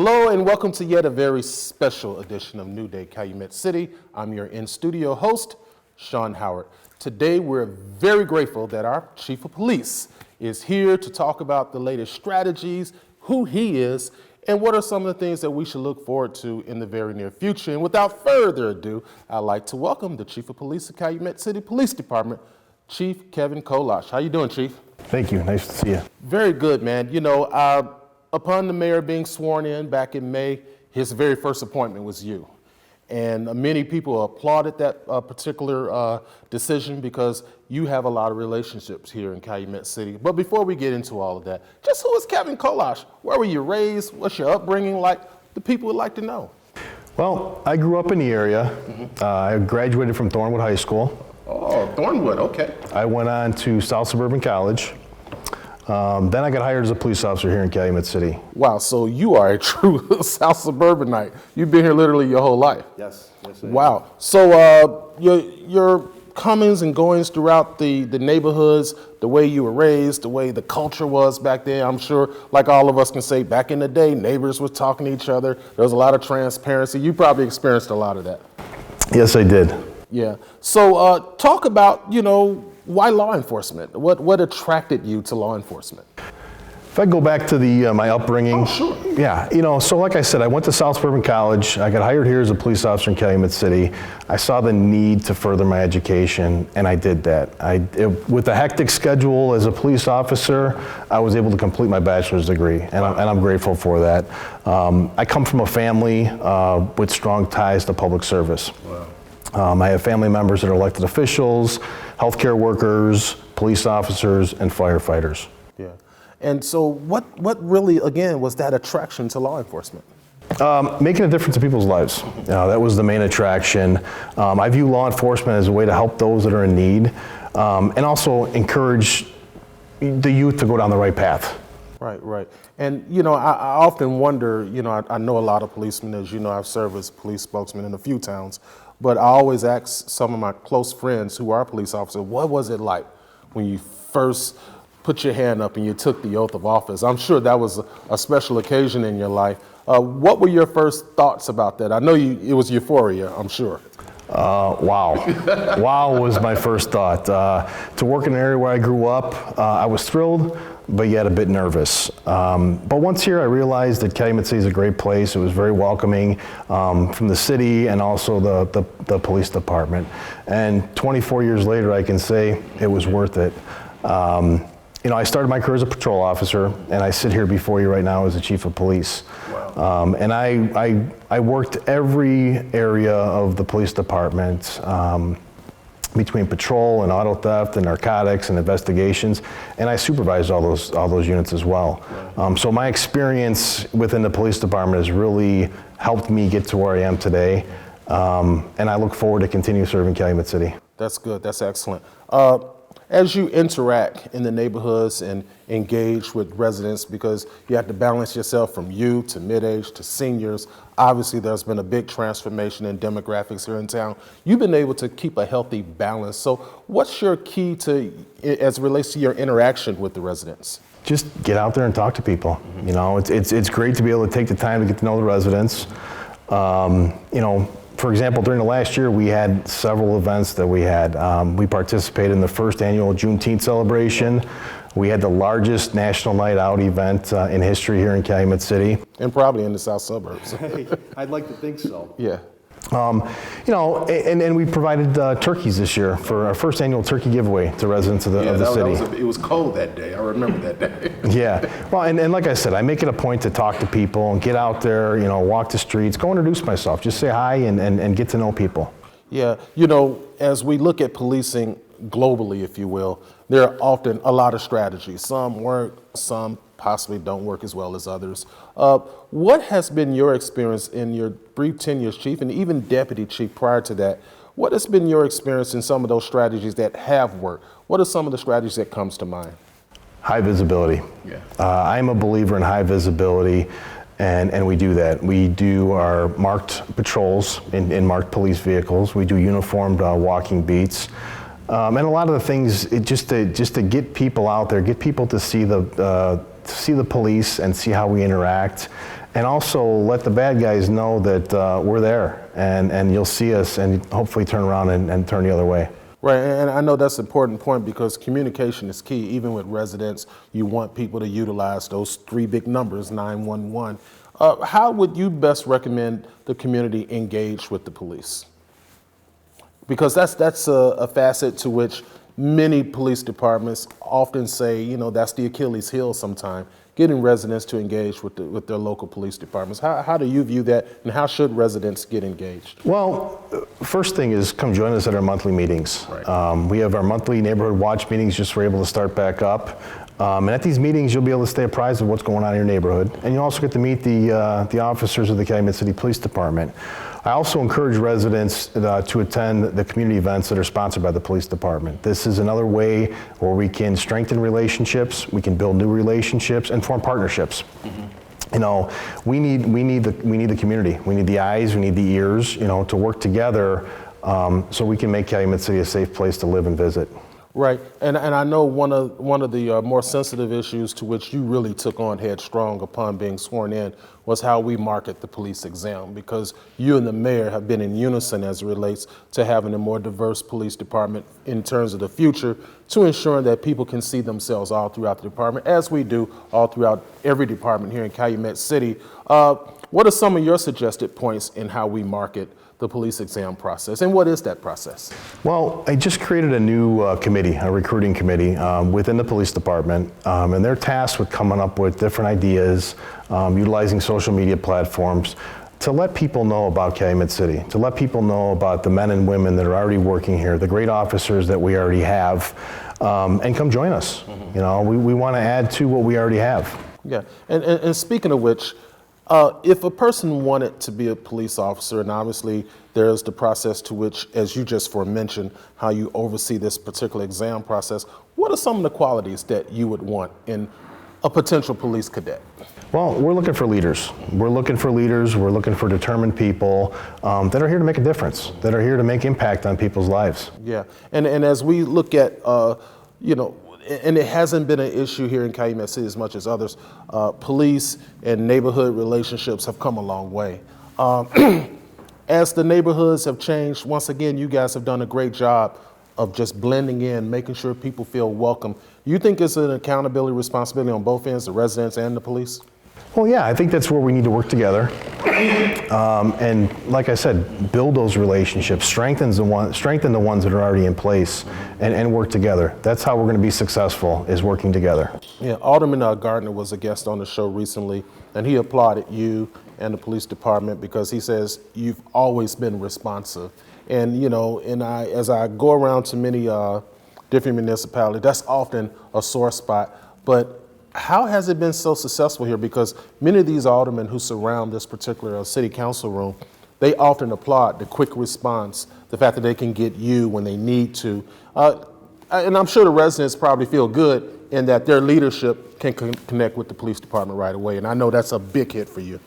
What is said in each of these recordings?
Hello and welcome to yet a very special edition of New Day Calumet City. I'm your in-studio host, Sean Howard. Today we're very grateful that our Chief of Police is here to talk about the latest strategies, who he is, and what are some of the things that we should look forward to in the very near future. And without further ado, I'd like to welcome the Chief of Police of Calumet City Police Department, Chief Kevin Kolosh. How you doing, Chief? Thank you. Nice to see you. Very good, man. You know, upon the mayor being sworn in back in May, his very first appointment was you. And many people applauded that particular decision because you have a lot of relationships here in Calumet City. But before we get into all of that, just who is Kevin Kolosh? Where were you raised? What's your upbringing like? The people would like to know. Well, I grew up in the area. I graduated from Thornwood High School. Oh, Thornwood, okay. I went on to South Suburban College. Then I got hired as a police officer here in Calumet City. Wow, so you are a true South Suburbanite. You've been here literally your whole life. Yes. Wow. So your comings and goings throughout the neighborhoods, the way you were raised, the way the culture was back then, I'm sure, like all of us can say, back in the day, neighbors were talking to each other. There was a lot of transparency. You probably experienced a lot of that. Yes, I did. Yeah. So talk about, why law enforcement? What attracted you to law enforcement? If I go back to my upbringing. Oh, sure. Yeah, so like I said, I went to South Suburban College. I got hired here as a police officer in Calumet City. I saw the need to further my education, and I did that. With a hectic schedule as a police officer, I was able to complete my bachelor's degree, and I'm grateful for that. I come from a family with strong ties to public service. Wow. I have family members that are elected officials, healthcare workers, police officers, and firefighters. Yeah. And so what really, again, was that attraction to law enforcement? Making a difference in people's lives. That was the main attraction. I view law enforcement as a way to help those that are in need, and also encourage the youth to go down the right path. Right. And, I often wonder, I know a lot of policemen, as you know, I've served as a police spokesman in a few towns, but I always ask some of my close friends who are police officers, what was it like when you first put your hand up and you took the oath of office? I'm sure that was a special occasion in your life. What were your first thoughts about that? I know it was euphoria, I'm sure. Wow. Wow was my first thought. To work in an area where I grew up, I was thrilled, but yet a bit nervous. But once here, I realized that Calumet City is a great place. It was very welcoming from the city and also the police department. And 24 years later, I can say it was worth it. I started my career as a patrol officer, and I sit here before you right now as the chief of police. Wow. And I worked every area of the police department, between patrol and auto theft and narcotics and investigations, and I supervised all those units as well. So my experience within the police department has really helped me get to where I am today, and I look forward to continue serving Calumet City. That's good. That's excellent. As you interact in the neighborhoods and engage with residents, because you have to balance yourself from youth to mid-age to seniors, obviously there's been a big transformation in demographics here in town. You've been able to keep a healthy balance. So what's your key as it relates to your interaction with the residents? Just get out there and talk to people. Mm-hmm. It's great to be able to take the time to get to know the residents. For example, during the last year, we had several events that we had. We participated in the first annual Juneteenth celebration. We had the largest national night out event in history here in Calumet City. And probably in the south suburbs. I'd like to think so. Yeah. And we provided turkeys this year for our first annual turkey giveaway to residents of the city. It was cold that day. I remember that day. Yeah. Well, and like I said, I make it a point to talk to people and get out there, walk the streets, go introduce myself, just say hi and get to know people. Yeah. As we look at policing globally, if you will, there are often a lot of strategies. Some work, some possibly don't work as well as others. What has been your experience in your brief tenure as chief and even deputy chief prior to that? What has been your experience in some of those strategies that have worked? What are some of the strategies that comes to mind? High visibility. Yeah. I'm a believer in high visibility, and we do that. We do our marked patrols in marked police vehicles. We do uniformed walking beats. And a lot of the things, just to get people out there, get people to see see the police and see how we interact, and also let the bad guys know that we're there, and you'll see us and hopefully turn around and turn the other way. Right, and I know that's an important point because communication is key. Even with residents, you want people to utilize those three big numbers, 911. How would you best recommend the community engage with the police? Because that's a facet to which many police departments often say, you know, that's the Achilles heel sometimes, getting residents to engage with their local police departments. How do you view that, and how should residents get engaged? Well, first thing is come join us at our monthly meetings. Right. We have our monthly neighborhood watch meetings, just we're able to start back up. And at these meetings, you'll be able to stay apprised of what's going on in your neighborhood. And you also get to meet the officers of the Calumet City Police Department. I also encourage residents to attend the community events that are sponsored by the police department. This is another way where we can strengthen relationships, we can build new relationships, and form partnerships. Mm-hmm. You know, we need the community. We need the eyes, we need the ears, you know, to work together so we can make Calumet City a safe place to live and visit. Right, and I know one of the more sensitive issues to which you really took on headstrong upon being sworn in was how we market the police exam, because you and the mayor have been in unison as it relates to having a more diverse police department in terms of the future, to ensuring that people can see themselves all throughout the department, as we do all throughout every department here in Calumet City. What are some of your suggested points in how we market the police exam process, and what is that process? Well, I just created a new committee, a recruiting committee within the police department, and they're tasked with coming up with different ideas, utilizing social media platforms to let people know about Calumet City, to let people know about the men and women that are already working here, the great officers that we already have, and come join us. Mm-hmm. You know, we want to add to what we already have. Yeah, and speaking of which, if a person wanted to be a police officer, and obviously there's the process to which, as you just mentioned, how you oversee this particular exam process, what are some of the qualities that you would want in a potential police cadet? Well, we're looking for leaders. We're looking for determined people that are here to make a difference, that are here to make impact on people's lives. Yeah, and as we look at, you know, and it hasn't been an issue here in Calumet City as much as others, police and neighborhood relationships have come a long way. As the neighborhoods have changed, once again, you guys have done a great job of just blending in, making sure people feel welcome. You think it's an accountability responsibility on both ends, the residents and the police? Well, yeah, I think that's where we need to work together. And like I said, build those relationships, strengthen the ones that are already in place, and work together. That's how we're going to be successful, is working together. Yeah, Alderman Gardner was a guest on the show recently, and he applauded you and the police department because he says you've always been responsive. And you know, as I go around to many different municipalities, that's often a sore spot. But how has it been so successful here? Because many of these aldermen who surround this particular city council room, they often applaud the quick response, the fact that they can get you when they need to. And I'm sure the residents probably feel good in that their leadership can connect with the police department right away. And I know that's a big hit for you.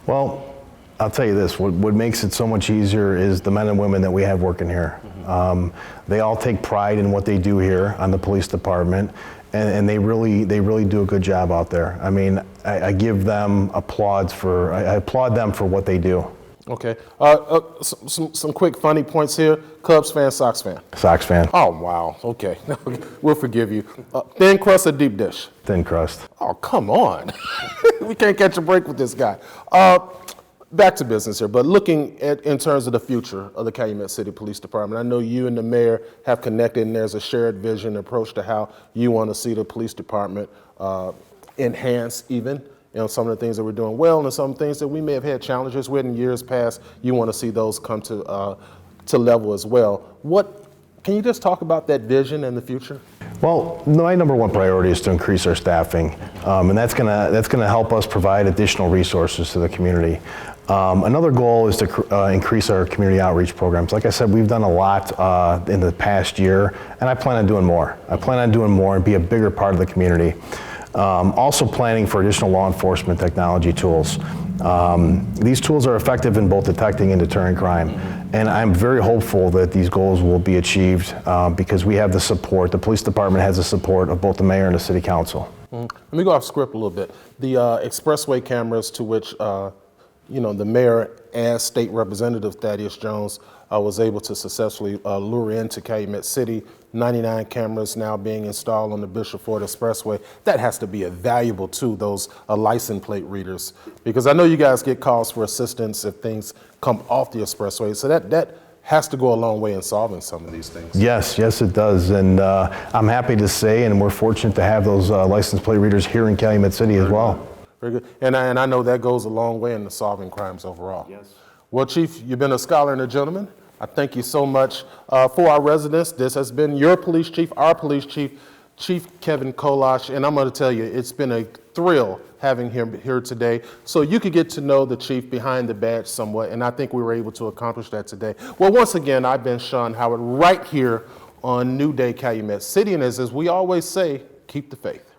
Well, I'll tell you this, what makes it so much easier is the men and women that we have working here. Mm-hmm. They all take pride in what they do here on the police department. And they really do a good job out there. I mean, I give them applause I applaud them for what they do. Okay. Some quick funny points here. Cubs fan, Sox fan? Sox fan. Oh, wow. Okay. We'll forgive you. Thin crust or deep dish? Thin crust. Oh, come on. We can't catch a break with this guy. Back to business here, but looking at in terms of the future of the Calumet City Police Department, I know you and the mayor have connected, and there's a shared vision approach to how you want to see the police department enhance even, you know, some of the things that we're doing well, and some things that we may have had challenges with in years past. You want to see those come to level as well. Can you just talk about that vision and the future? Well, my number one priority is to increase our staffing, and that's gonna help us provide additional resources to the community. Another goal is to increase our community outreach programs. Like I said, we've done a lot in the past year, and I plan on doing more. I plan on doing more and be a bigger part of the community. Also planning for additional law enforcement technology tools. These tools are effective in both detecting and deterring crime. And I'm very hopeful that these goals will be achieved because we have the support, the police department has the support of both the mayor and the city council. Let me go off script a little bit. The expressway cameras to which, the mayor, as State Representative Thaddeus Jones, was able to successfully lure into Calumet City, 99 cameras now being installed on the Bishop Ford Expressway. That has to be a valuable to those license plate readers, because I know you guys get calls for assistance if things come off the expressway. So that has to go a long way in solving some of these things. Yes, it does. And I'm happy to say, and we're fortunate to have those license plate readers here in Calumet City as well. Very good. And I know that goes a long way in solving crimes overall. Yes. Well, Chief, you've been a scholar and a gentleman. I thank you so much. For our residents, this has been your police chief, our police chief, Chief Kevin Kolosh. And I'm going to tell you, it's been a thrill having him here today, so you could get to know the chief behind the badge somewhat, and I think we were able to accomplish that today. Well, once again, I've been Sean Howard right here on New Day Calumet City, and as we always say, keep the faith.